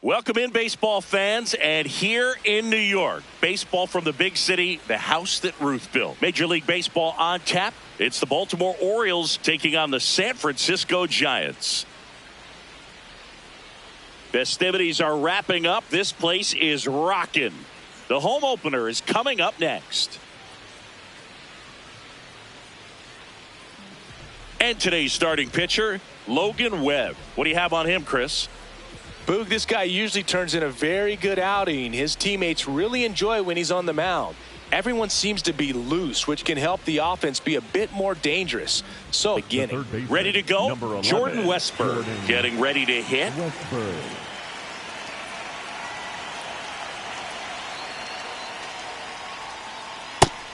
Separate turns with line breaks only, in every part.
Welcome in, baseball fans, and here in New York, baseball from the big city, the house that Ruth built. Major League Baseball on tap. It's the Baltimore Orioles taking on the San Francisco Giants. Festivities are wrapping up. This place is rocking. The home opener is coming up next. And today's starting pitcher, Logan Webb. What do you have on him, Chris?
Boog, this guy usually turns in a very good outing. His teammates really enjoy when he's on the mound. Everyone seems to be loose, which can help the offense be a bit more dangerous. So, beginning.
Ready to go? 11, Jordan Westburg getting ready to hit.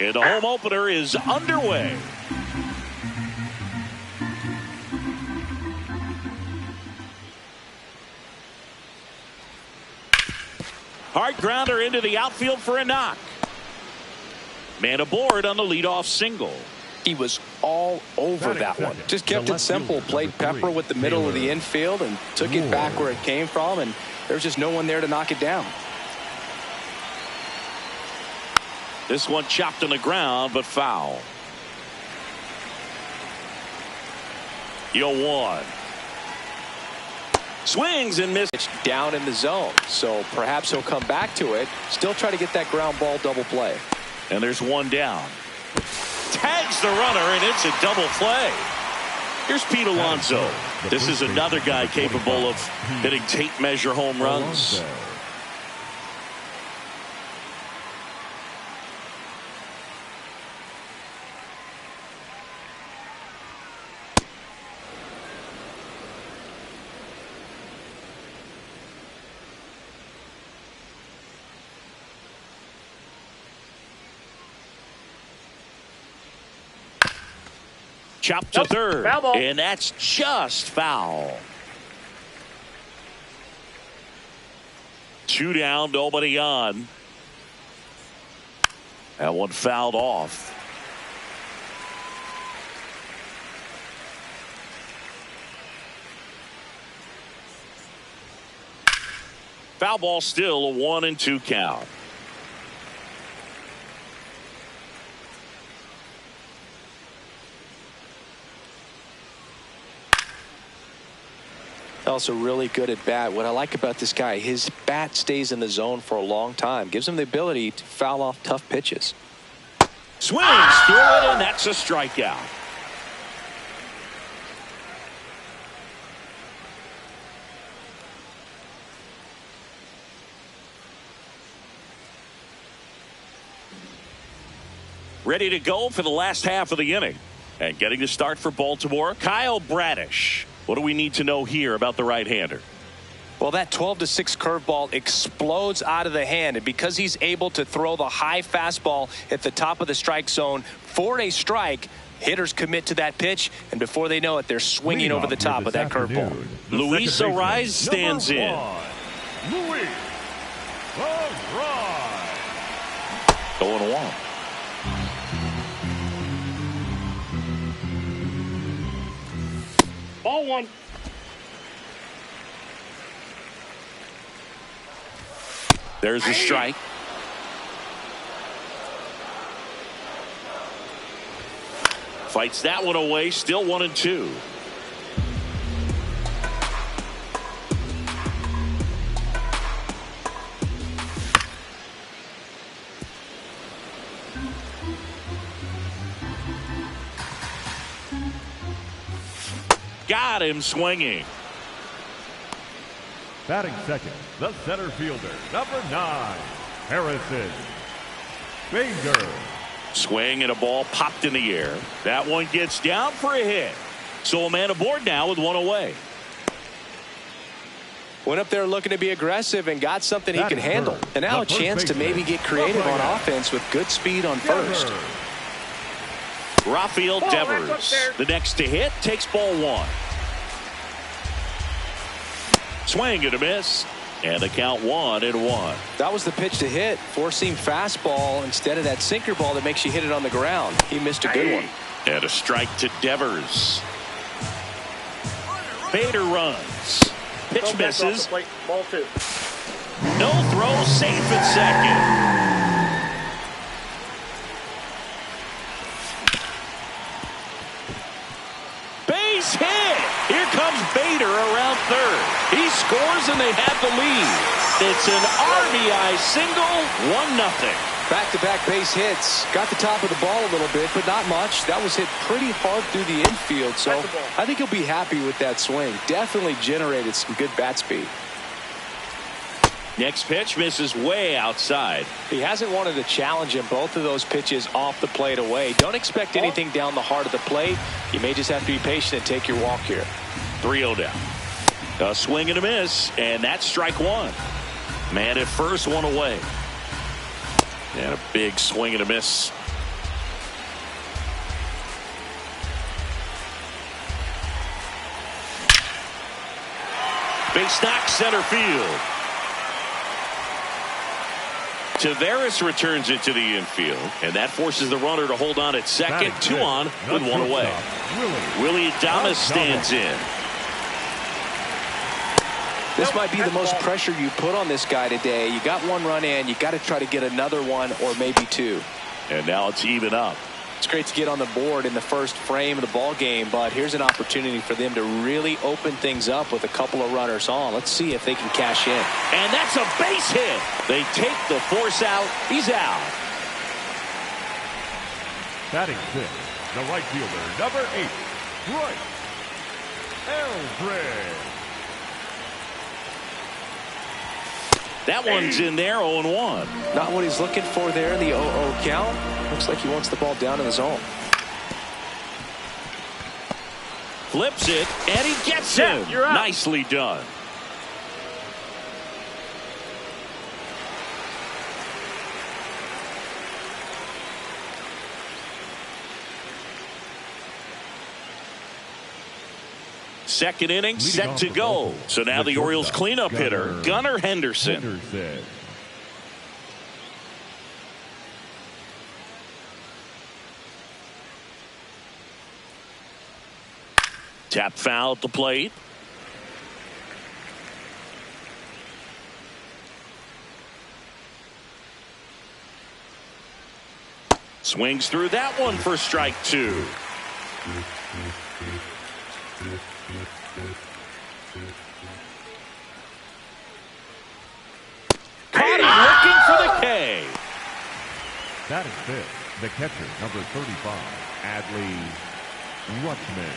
And the home opener is underway. Hard grounder into the outfield for a knock. Man aboard on the leadoff single.
He was all over that one. Just kept it simple. Played pepper with the middle of the infield and took it back where it came from, and there's just no one there to knock it down.
This one chopped on the ground, but foul. 0-1. Swings and misses.
It's down in the zone, so perhaps he'll come back to it. Still try to get that ground ball double play.
And there's one down. Tags the runner, and it's a double play. Here's Pete Alonso. This is another guy capable of hitting tape measure home runs. Chopped to third, and that's just foul. 2 down, nobody on. That one fouled off. Foul ball, still a 1-2 count.
Also really good at bat. What I like about this guy, his bat stays in the zone for a long time. Gives him the ability to foul off tough pitches.
Swings through it, and that's a strikeout. Ready to go for the last half of the inning. And getting the start for Baltimore, Kyle Bradish. What do we need to know here about the right-hander?
Well, that 12-6 curveball explodes out of the hand, and because he's able to throw the high fastball at the top of the strike zone for a strike, hitters commit to that pitch, and before they know it, they're swinging over the top of that curveball.
Luis Arraez stands in.
Luis Arraez.
0-1.
Ball one.
There's a strike. Fights that one away. Still 1-2. Got him swinging.
Batting second, the center fielder, number 9, Harrison Bader.
Swing and a ball popped in the air. That one gets down for a hit. So a man aboard now with one away.
Went up there looking to be aggressive and got something he can handle. And now a chance to maybe get creative on offense with good speed on first.
Rafael Devers, the next to hit, takes ball 1. Swing and a miss, and the count 1-1.
That was the pitch to hit. Four-seam fastball instead of that sinker ball that makes you hit it on the ground. He missed a good one.
And a strike to Devers. Bader runs. Pitch misses.
Ball 2.
No throw, safe at second. Base hit. Here comes Bader around third. He scores and they have the lead. It's an RBI single, 1-0.
Back-to-back base hits. Got the top of the ball a little bit, but not much. That was hit pretty hard through the infield, so I think he'll be happy with that swing. Definitely generated some good bat speed.
Next pitch misses way outside.
He hasn't wanted to challenge him. Both of those pitches off the plate away. Don't expect anything down the heart of the plate. You may just have to be patient and take your walk here.
3-0 down. A swing and a miss, and that's strike one. Man at first, one away. And a big swing and a miss. Base knock, center field. Taveras returns it to the infield, and that forces the runner to hold on at second. 2 on with 1 away. Willie Adames stands in.
This might be the most pressure you put on this guy today. You got 1 run in. You got to try to get another 1 or maybe 2.
And now it's even up.
It's great to get on the board in the first frame of the ball game, but here's an opportunity for them to really open things up with a couple of runners on. Let's see if they can cash in.
And that's a base hit. They take the force out. He's out.
Batting 6, the right fielder, number 8, Roy Eldred.
That one's in there, 0-1.
Not what he's looking for there in the 0-0 count. Looks like he wants the ball down in the zone.
Flips it, and he gets him.
You're out.
Nicely done. Second inning, set to go. So now the Orioles cleanup hitter, Gunnar Henderson. Tap foul at the plate. Swings through that one for strike 2. Caught him looking for the K.
That is fifth, the catcher, number 35, Adley Rutschman.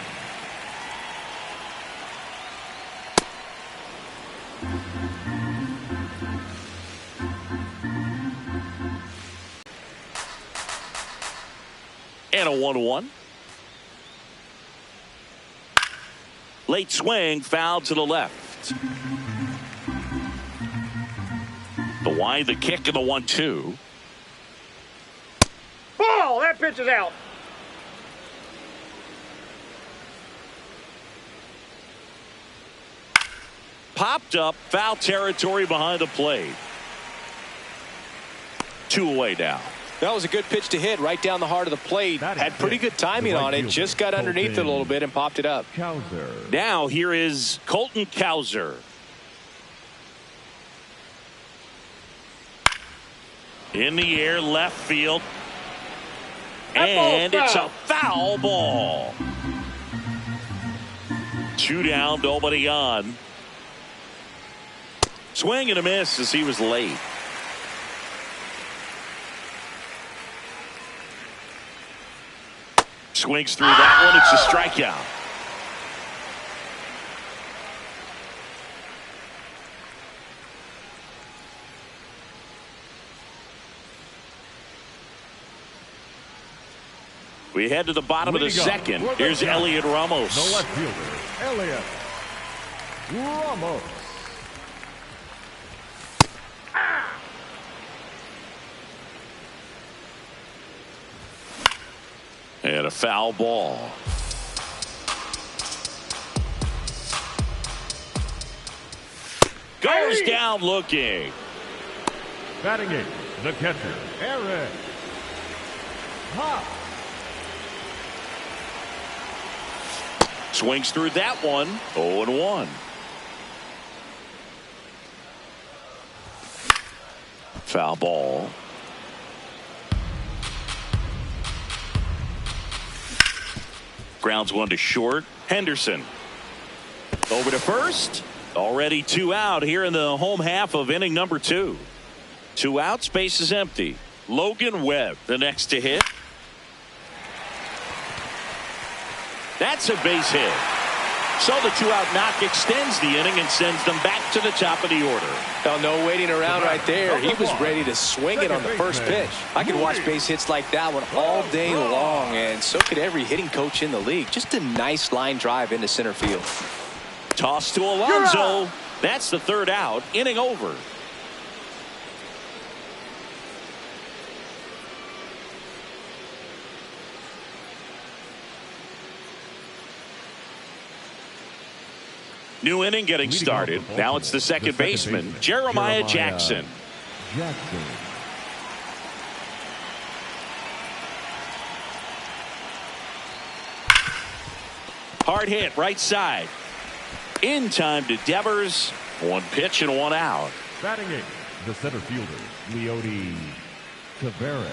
And a 1-1. Late swing, foul to the left. The wide, the kick, and the 1-2.
Ball! That pitch is out.
Popped up, foul territory behind the plate. 2 away now.
That was a good pitch to hit right down the heart of the plate. Had pretty good timing on it. Just got underneath it a little bit and popped it up.
Now here is Colton Cowser. In the air, left field. And it's a foul ball. 2 down, nobody on. Swing and a miss as he was late. Swings through that one. It's a strikeout. We head to the bottom of the second. Here's Elliot Ramos.
The left fielder, Elliot Ramos.
And a foul ball. Goes down looking.
Batting 8, the catcher, Eric Hop.
Swings through that one. 0-1. Foul ball. Grounds one to short. Henderson over to first. Already 2 out here in the home half of inning number 2. 2 outs, base is empty. Logan Webb the next to hit. That's a base hit. So the 2-out knock extends the inning and sends them back to the top of the order.
Well, no waiting around right there. He was ready to swing it on the first pitch. I could watch base hits like that one all day long, and so could every hitting coach in the league. Just a nice line drive into center field.
Toss to Alonso. That's the 3rd out. Inning over. New inning getting started. Now it's the second baseman, Jeremiah Jackson. Hard hit right side. In time to Devers. 1 pitch and 1 out.
Batting 8, the center fielder, Leody Taveras.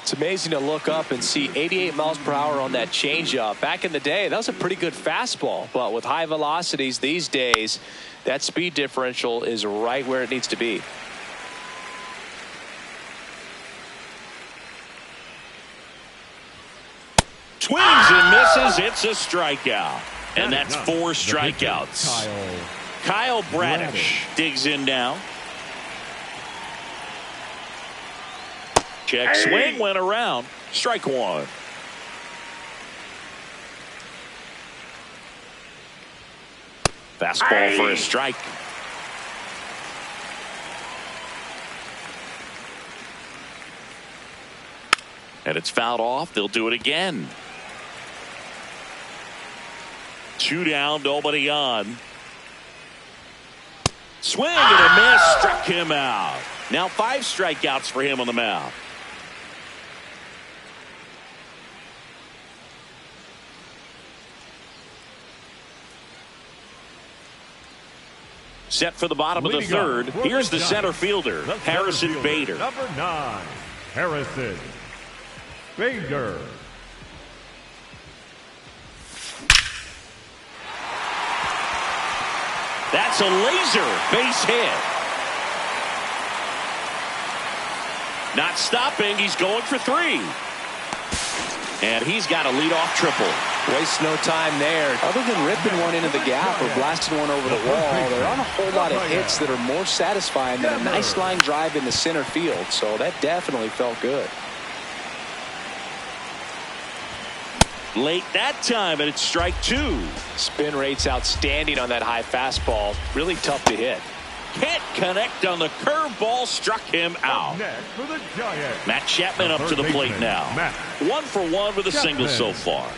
It's amazing to look up and see 88 miles per hour on that changeup. Back in the day, that was a pretty good fastball. But with high velocities these days, that speed differential is right where it needs to be.
Swings and misses. It's a strikeout. And that's 4 strikeouts. Kyle Bradish digs in now. Check swing went around. Strike 1. Fastball for a strike. And it's fouled off. They'll do it again. 2 down, nobody on. Swing and a miss. Struck him out. Now 5 strikeouts for him on the mound. Set for the bottom of the 3rd. Here's the center fielder, Harrison Bader.
Number 9, Harrison Bader.
That's a laser base hit. Not stopping. He's going for 3. And he's got a leadoff triple.
Waste no time there. Other than ripping one into the gap or blasting one over the wall, there aren't a whole lot of hits that are more satisfying than a nice line drive into center field. So that definitely felt good.
Late that time, and it's strike 2.
Spin rate's outstanding on that high fastball. Really tough to hit.
Can't connect on the curveball. Struck him out.
Next for the Giants,
Matt Chapman up to the plate now. 1 for 1 with a single so far.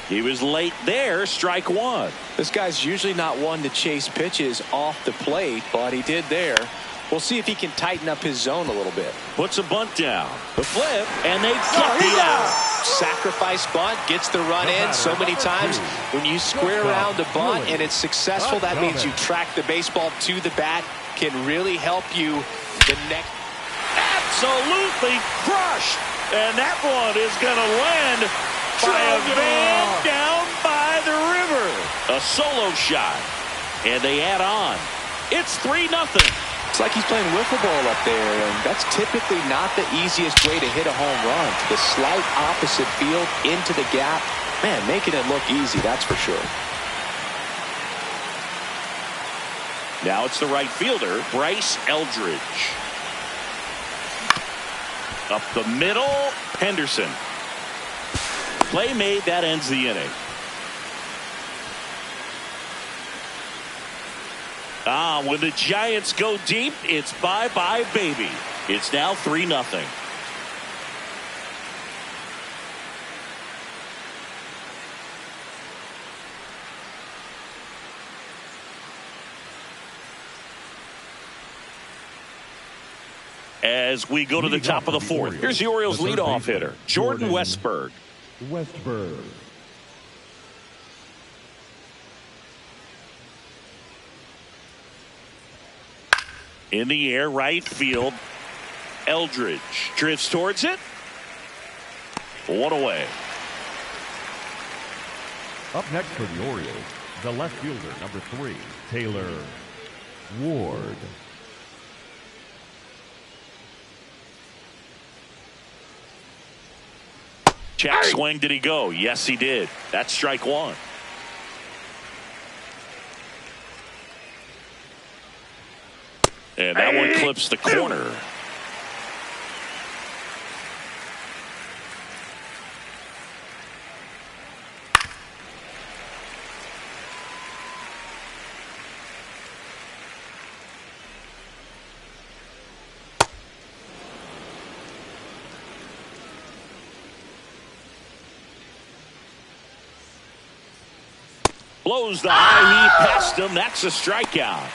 He was late there. Strike 1.
This guy's usually not one to chase pitches off the plate, but he did there. We'll see if he can tighten up his zone a little bit.
Puts a bunt down. The flip, and they get the out.
Sacrifice bunt, gets the run in. So many times when you square around a bunt and it's successful, that means you track the baseball to the bat. Can really help you the next.
Absolutely crushed. And that one is going to land by a van down by the river. A solo shot. And they add on. It's 3-0.
It's like he's playing wiffle ball up there, and that's typically not the easiest way to hit a home run. The slight opposite field into the gap. Man, making it look easy, that's for sure.
Now it's the right fielder, Bryce Eldridge. Up the middle, Henderson. Play made, that ends the inning. When the Giants go deep, it's bye-bye, baby. It's now 3-0. As we go to the top of the 4th, here's the Orioles leadoff hitter, Jordan Westburg.
Westberg.
In the air, right field. Eldridge drifts towards it. One away.
Up next for the Orioles, the left fielder, number 3, Taylor Ward.
Check swing. Did he go? Yes, he did. That's strike one. And that one clips the corner. Blows the high heat past him. That's a strikeout.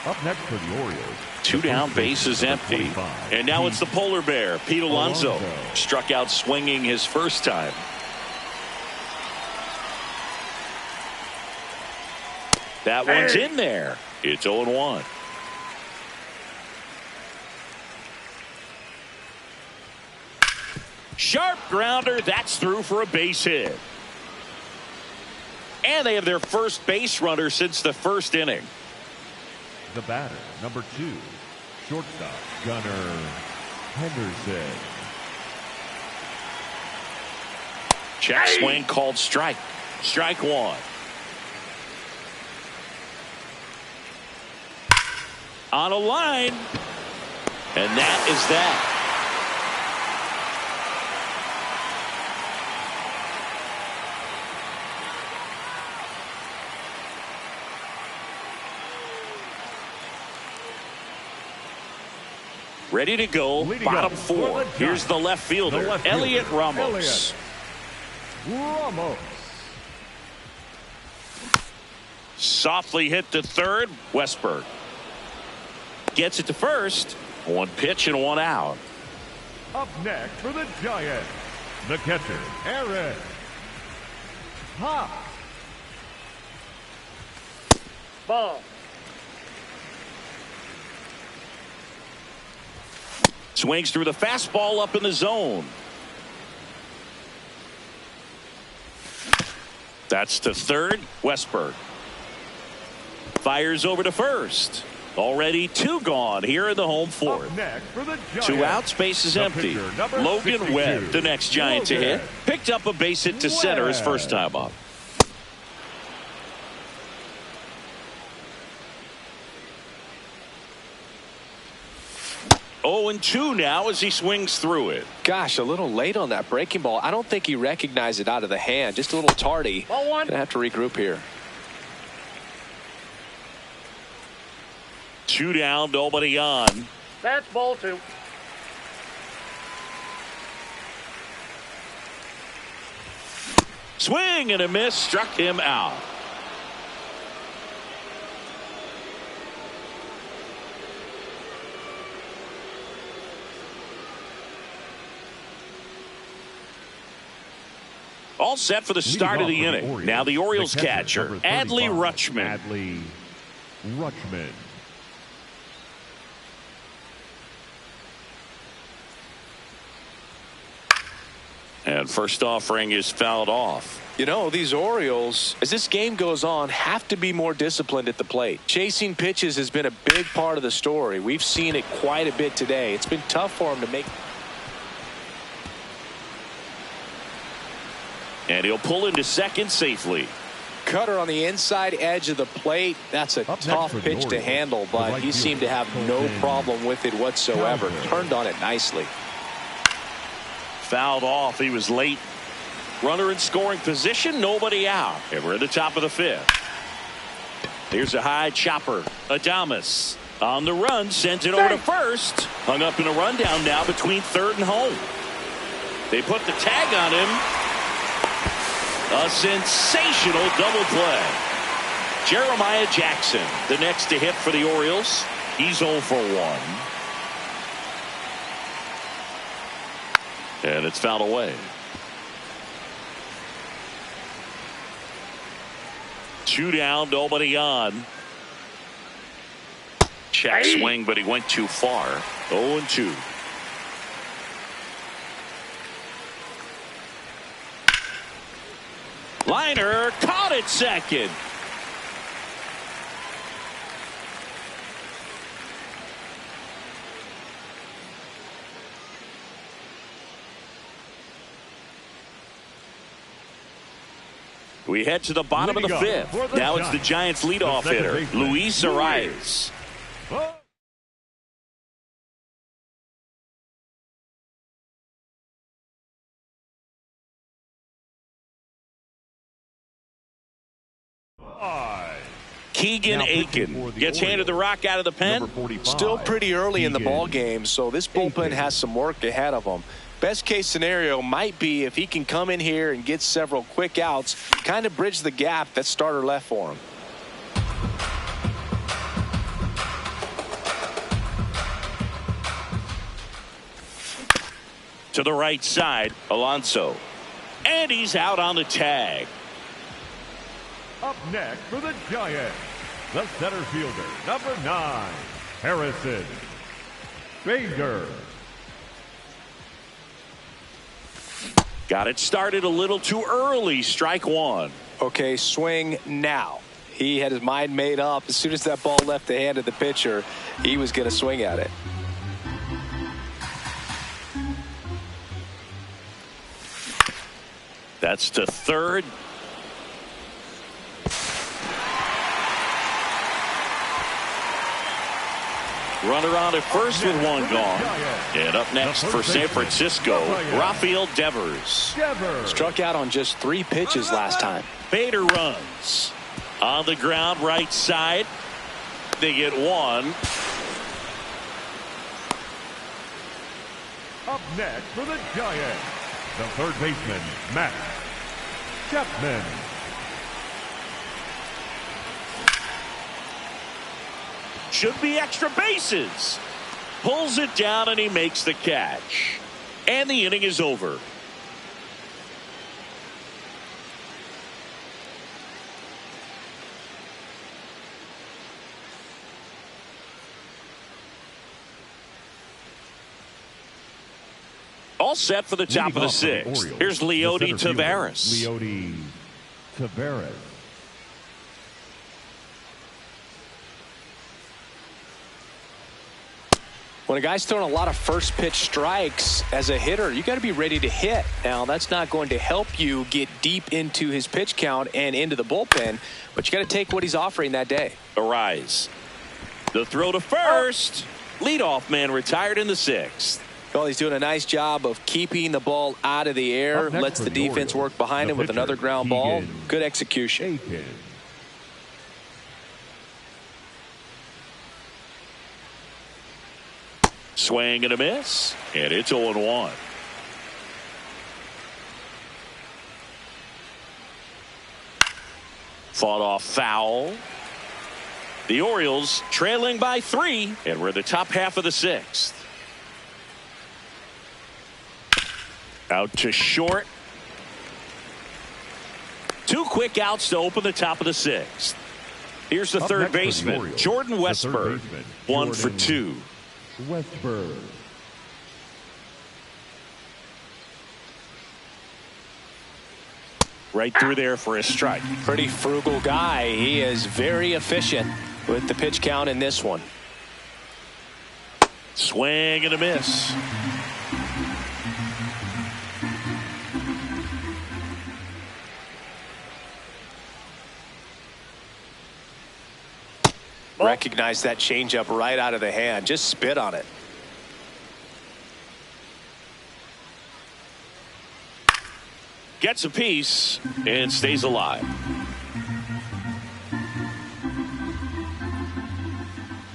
Up next for the Orioles.
2 down, base is empty. And now it's the polar bear, Pete Alonso. Struck out swinging his first time. That one's in there. It's 0-1. Sharp grounder. That's through for a base hit. And they have their first base runner since the first inning.
The batter, number 2, shortstop, Gunnar Henderson.
Check swing called strike. Strike one. On a line. And that is that. Ready to go.
Leading
Bottom
up
4. Here's the left fielder, Elliot Ramos.
Ramos.
Softly hit to third. Westberg gets it to first. One pitch and one out.
Up next for the Giants, the catcher, Aaron Hop.
Ball.
Swings through the fastball up in the zone. That's to third. Westberg fires over to first. Already 2 gone here in the home fourth. 2 outs, base is empty. Logan Webb, the next Giant to hit, picked up a base hit to center his first time up. Oh, and 2 now as he swings through it.
Gosh, a little late on that breaking ball. I don't think he recognized it out of the hand. Just a little tardy.
Ball 1.
Gonna have to regroup here.
2 down, nobody on.
That's ball 2.
Swing and a miss, struck him out. All set for the start of the inning. Now the Orioles catcher, Adley Rutschman.
Adley Rutschman.
And first offering is fouled off.
You know, these Orioles, as this game goes on, have to be more disciplined at the plate. Chasing pitches has been a big part of the story. We've seen it quite a bit today. It's been tough for them to make.
And he'll pull into second safely.
Cutter on the inside edge of the plate. That's a tough pitch to handle, but he seemed to have no problem with it whatsoever. Turned on it nicely.
Fouled off. He was late. Runner in scoring position. Nobody out. And we're at the top of the 5th. Here's a high chopper. Adames on the run. Sends it over to first. Hung up in a rundown now between third and home. They put the tag on him. A sensational double play. Jeremiah Jackson, the next to hit for the Orioles. He's 0 for 1. And it's fouled away. 2 down, nobody on. Check swing, but he went too far. 0-2. Liner caught it second. We head to the bottom of the fifth. Now it's the Giants leadoff hitter, Luis Arias. Keegan Aiken gets handed the rock out of the pen.
Still pretty early in the ball game, so this bullpen has some work ahead of them. Best case scenario might be if he can come in here and get several quick outs, kind of bridge the gap that starter left for him.
To the right side, Alonso. And he's out on the tag.
Up next for the Giants, the center fielder, number 9, Harrison Bader.
Got it started a little too early. Strike one.
Okay, swing now. He had his mind made up. As soon as that ball left the hand of the pitcher, he was going to swing at it.
That's to third. Runner on at first with one gone. And up next for San Francisco, Rafael Devers.
Struck out on just 3 pitches last time.
Bader runs. On the ground, right side. They get one.
Up next for the Giants, the third baseman, Matt Chapman.
Should be extra bases. Pulls it down and he makes the catch. And the inning is over. All set for the top of the sixth. Here's Leody Taveras.
Leody Taveras.
When a guy's throwing a lot of first pitch strikes as a hitter, you got to be ready to hit. Now, that's not going to help you get deep into his pitch count and into the bullpen, but you got to take what he's offering that day.
Arise. The throw to first. Leadoff man retired in the sixth.
Well, he's doing a nice job of keeping the ball out of the air. Lets the defense work behind him with another ground ball. Good execution.
Swing and a miss. And it's 0-1. Fought off foul. The Orioles trailing by 3. And we're the top half of the sixth. Out to short. 2 quick outs to open the top of the sixth. Here's the third baseman, Jordan Westburg. 1 for 2.
Westburg.
Right through there for a strike.
Pretty frugal guy. He is very efficient with the pitch count in this one.
Swing and a miss.
Recognize that changeup right out of the hand. Just spit on it.
Gets a piece and stays alive.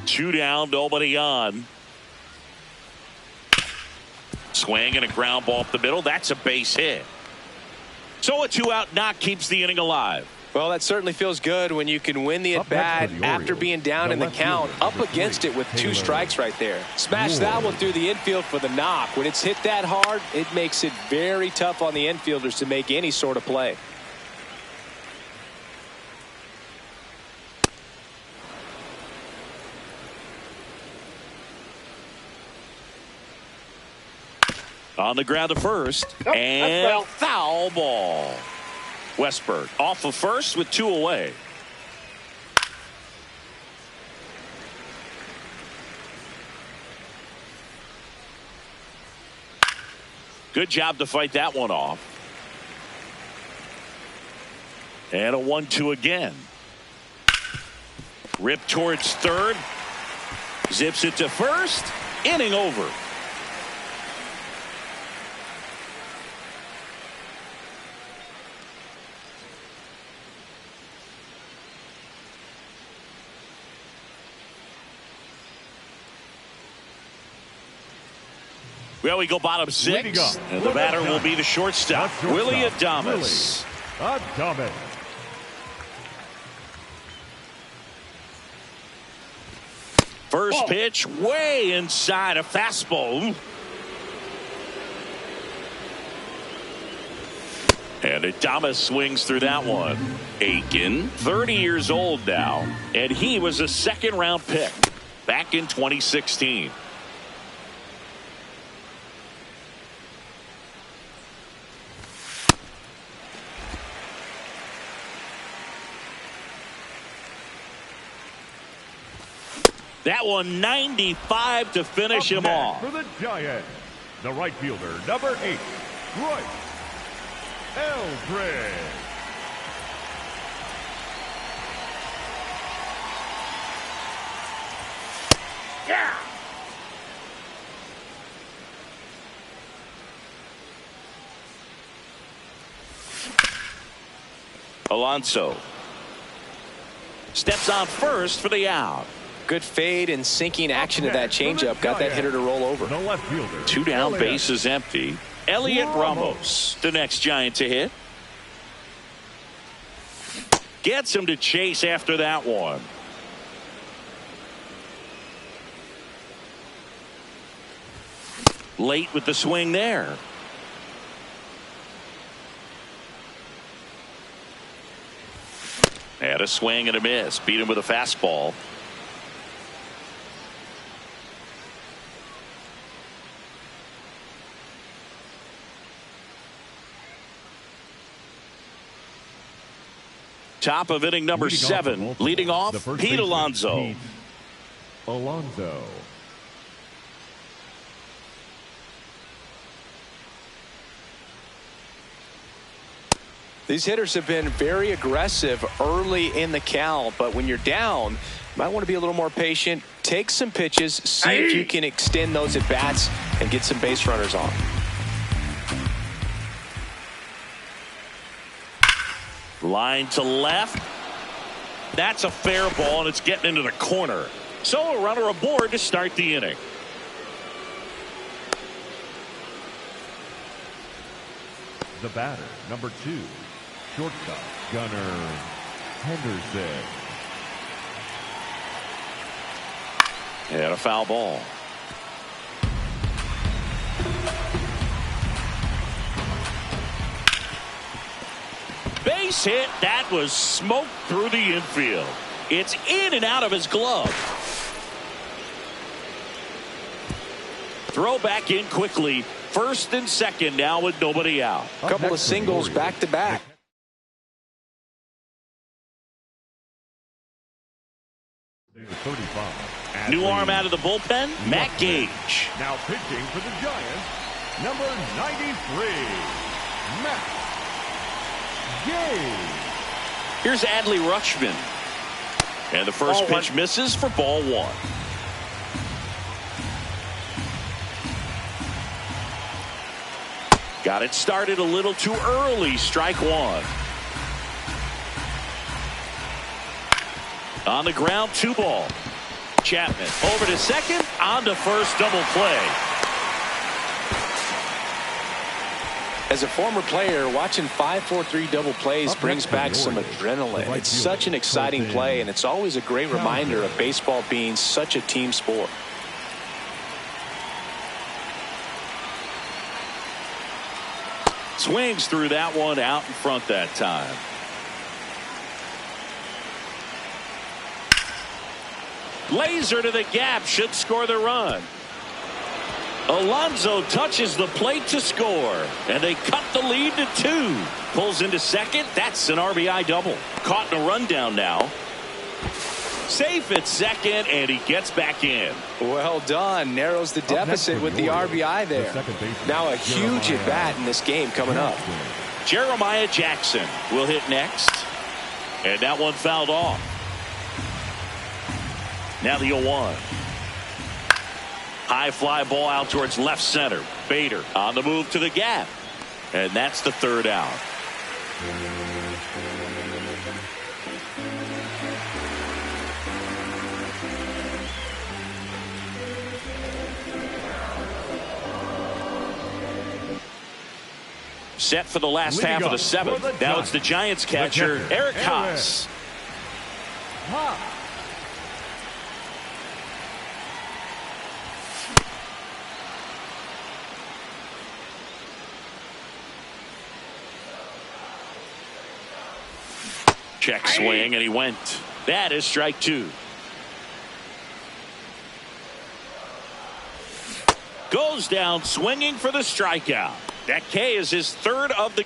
Two down, nobody on. Swing and a ground ball up the middle. That's a base hit. So a 2-out knock keeps the inning alive.
Well, that certainly feels good when you can win the at-bat after being down in the count, up against it with 2 strikes right there. Smash that one through the infield for the knock. When it's hit that hard, it makes it very tough on the infielders to make any sort of play.
On the ground to first.
Nope,
and
that's
foul ball. Westberg off of first with 2 away. Good job to fight that one off. And a 1-2 again. Rip towards third. Zips it to first. Inning over. Well, we go bottom 6, and the batter will be the shortstop, Willie Adames.
Adames.
First pitch way inside, a fastball. And Adames swings through that one. Aiken, 30 years old now, and he was a second-round pick back in 2016. That one 95 to finish him off.
For the Giants, the right fielder, number 8, Royce Eldridge.
Yeah.
Alonso steps on first for the out.
Good fade and sinking action of that changeup got that hitter to roll over.
The left fielder,
2 down,
Elliott.
bases empty. Elliott Ramos, the next Giant to hit. Gets him to chase after that one. Late with the swing there. Had a swing and a miss. Beat him with a fastball. Top of inning number 7. Leading off, Pete Alonso.
Pete Alonso.
These hitters have been very aggressive early in the count, but when you're down, you might want to be a little more patient. Take some pitches, see if you can extend those at bats and get some base runners on.
Line to left. That's a fair ball, and it's getting into the corner. So a runner aboard to start the inning.
The batter, number 2, shortstop, Gunnar Henderson.
And a foul ball. Base hit. That was smoked through the infield. It's in and out of his glove. Throw back in quickly. First and second now with nobody out.
A couple of singles back to back.
New arm out of the bullpen, Matt Gage.
Now pitching for the Giants, number 93, Matt Gage.
Here's Adley Rutschman. And the first pitch misses for ball 1. Got it started a little too early. Strike 1. On the ground, 2 ball. Chapman over to second, on to first, double play.
As a former player, watching 5-4-3 double plays brings back some adrenaline. It's such an exciting play, and it's always a great reminder of baseball being such a team sport.
Swings through that one, out in front that time. Laser to the gap, should score the run. Alonso touches the plate to score, and they cut the lead to 2. Pulls into second. That's an RBI double. Caught in a rundown now. Safe at second, and he gets back in.
Well done. Narrows the deficit with the RBI there. Now a huge at bat in this game coming up.
Jeremiah Jackson will hit next, and that one fouled off. Now the 0-1. High fly ball out towards left center. Bader on the move to the gap, and that's the 3rd out. Set for the last half of the 7th. Now it's the Giants catcher, Eric Haas. Check swing, and he went. That is strike 2. Goes down swinging for the strikeout. That K is his 3rd of the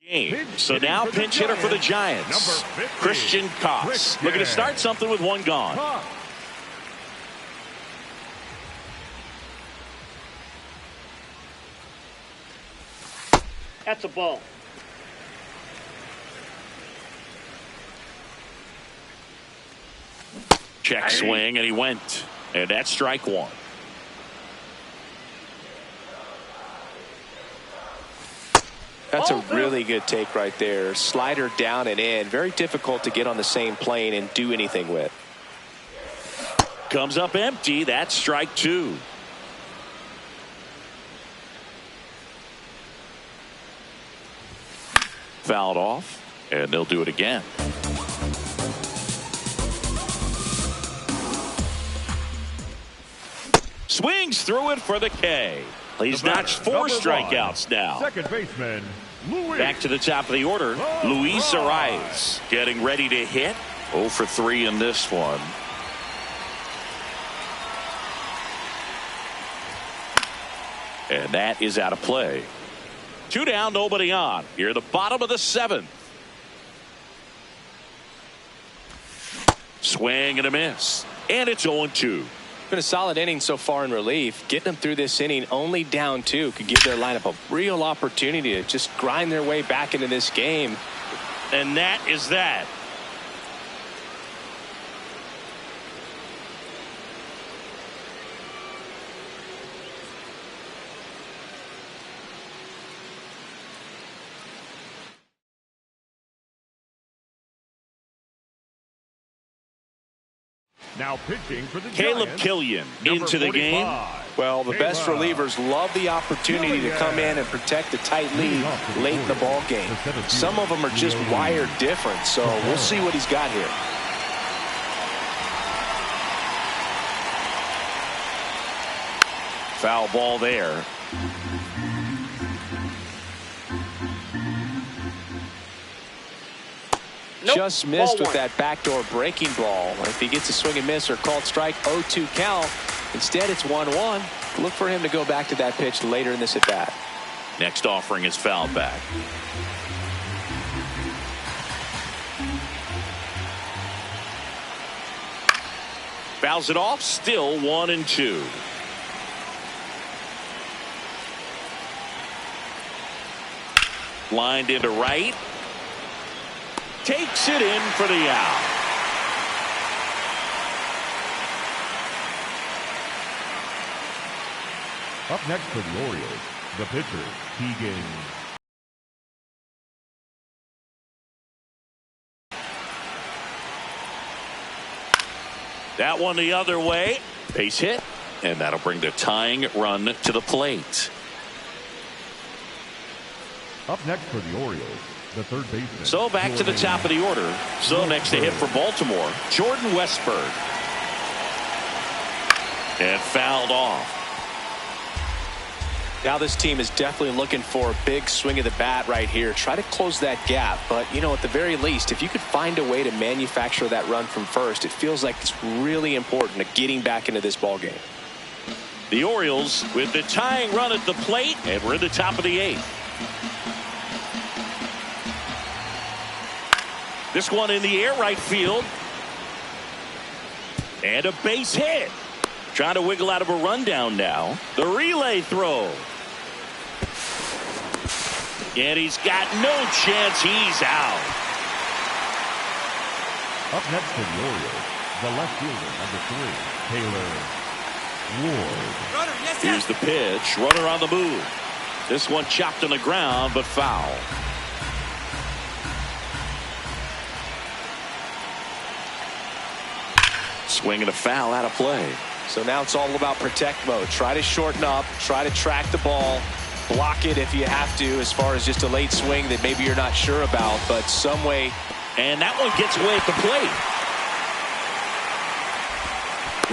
game. So now pinch hitter for the Giants, Christian Koss. Looking to start something with 1 gone.
That's a ball.
Check swing, and he went. And that's strike 1.
That's a really good take right there. Slider down and in. Very difficult to get on the same plane and do anything with.
Comes up empty. That's strike 2. Fouled off, and they'll do it again. Swings through it for the K. He's notched 4 strikeouts now.
Second baseman, Luis.
Back to the top of the order, Luis Arias getting ready to hit. 0 for 3 in this one. And that is out of play. 2 down, nobody on. Here at the bottom of the 7th. Swing and a miss. And it's 0-2.
Been a solid inning so far in relief. Getting them through this inning only down 2 could give their lineup a real opportunity to just grind their way back into this game.
And that is that.
Now pitching for the
Caleb
Giants,
Killian
number
into the
45.
game.
Well, the best relievers love the opportunity to come in and protect a tight lead late in the ball game. Some of them are just wired different, so we'll see what he's got here.
Foul ball there.
Nope.
Just missed
Ball
with that backdoor breaking ball. If he gets a swing and miss or called strike, 0-2 count. Instead, it's 1-1. Look for him to go back to that pitch later in this at bat.
Next offering is fouled back. Fouls it off. Still 1-2. Lined into right. Takes it in for the out.
Up next for the Orioles, the pitcher, Keegan.
That one the other way. Base hit, and that'll bring the tying run to the plate.
Up next for the Orioles, the third baseman.
So back to the top of the order. So next to hit for Baltimore, Jordan Westburg. And fouled off.
Now this team is definitely looking for a big swing of the bat right here. Try to close that gap. But, you know, at the very least, if you could find a way to manufacture that run from first, it feels like it's really important to getting back into this ball game.
The Orioles with the tying run at the plate, and we're in the top of the 8th. This one in the air, right field. And a base hit. Trying to wiggle out of a rundown now. The relay throw. And he's got no chance. He's out.
Up next to the Orioles, the left fielder, number 3, Taylor Ward.
Here's the pitch. Runner on the move. This one chopped on the ground, but foul. Swing and a foul out of play.
So now it's all about protect mode. Try to shorten up. Try to track the ball. Block it if you have to, as far as just a late swing that maybe you're not sure about, but some way.
And that one gets away at the plate.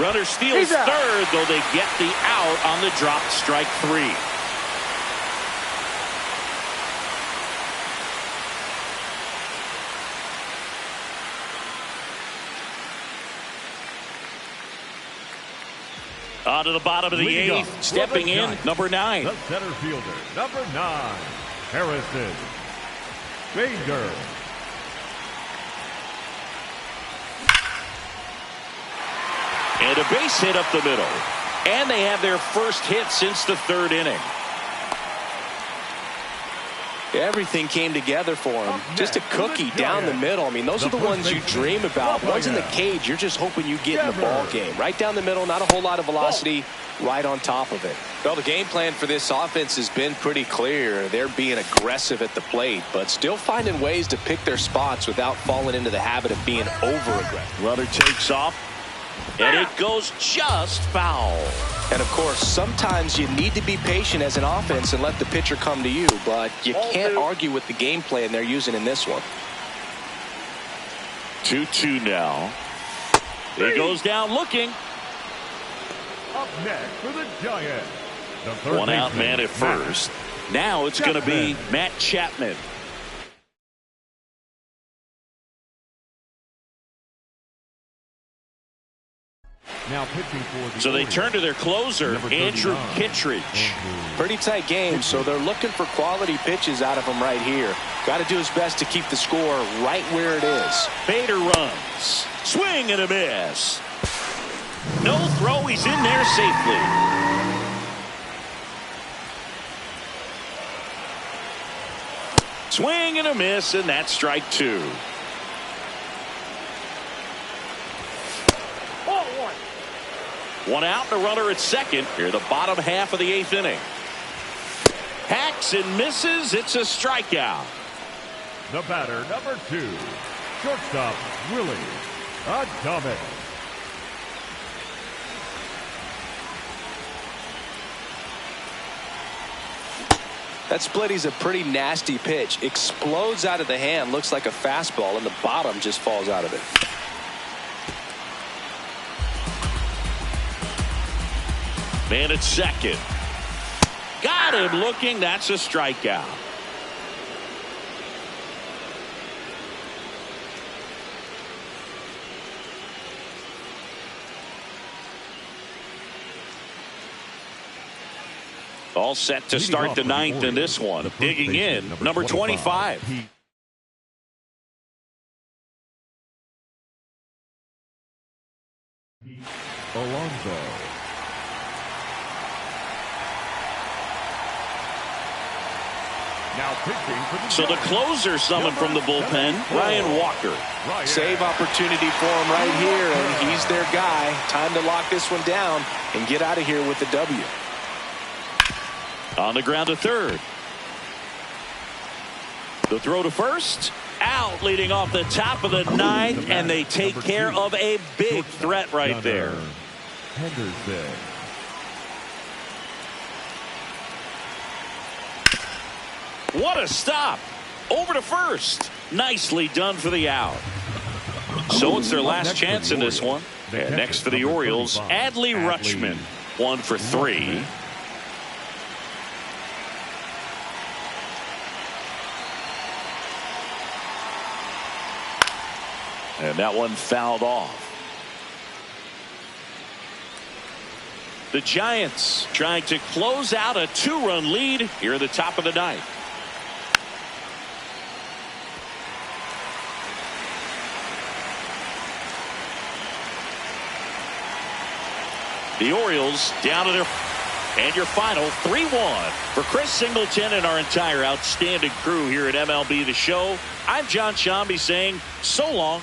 Runner steals third, though they get the out on the drop, strike 3. On to the bottom of the 8th, stepping in, number 9.
The center fielder, number 9, Harrison Bader.
And a base hit up the middle. And they have their first hit since the 3rd inning.
Everything came together for him. Just a cookie down the middle. I mean, those are the ones you dream about. Ones in the cage, you're just hoping you get in the ball game. Right down the middle, not a whole lot of velocity, right on top of it. Well, the game plan for this offense has been pretty clear. They're being aggressive at the plate, but still finding ways to pick their spots without falling into the habit of being over-aggressive.
Runner takes off, and it goes just foul.
And, of course, sometimes you need to be patient as an offense and let the pitcher come to you, but you can't argue with the game plan they're using in this one.
2-2 now. He goes down looking.
Up next for the Giants, the third
One out
baseman,
man at first. Now it's going to be Matt Chapman.
Now pitching for the
So they
Orioles,
turn to their closer, Andrew
39,
Kittredge.
Pretty tight game, so they're looking for quality pitches out of him right here. Got to do his best to keep the score right where it is.
Bader runs. Swing and a miss. No throw. He's in there safely. Swing and a miss, and that's strike 2. One out, and a runner at second. Here, the bottom half of the 8th inning. Hacks and misses. It's a strikeout.
the batter, number 2, shortstop, Willie Adames.
That splitty's a pretty nasty pitch. Explodes out of the hand. Looks like a fastball, and the bottom just falls out of it.
Man at second. Got him looking. That's a strikeout. All set to start the 9th in this one. Digging in, number 25.
Alonso. Now pitching for the
So the closer summoned from the bullpen, Ryan Walker.
Save opportunity for him right here, and he's their guy. Time to lock this one down and get out of here with the W.
On the ground to third. The throw to first. Out, leading off the top of the 9th, and they take care of a big threat right there.
Henderson.
What a stop. Over to first. Nicely done for the out. So it's their last chance in this one. And next for the Orioles, Adley Rutschman. 1 for 3. And that one fouled off. The Giants trying to close out a 2-run lead here at the top of the ninth. The Orioles down to their, and your final 3-1 for Chris Singleton and our entire outstanding crew here at MLB The Show. I'm John Shambi saying so long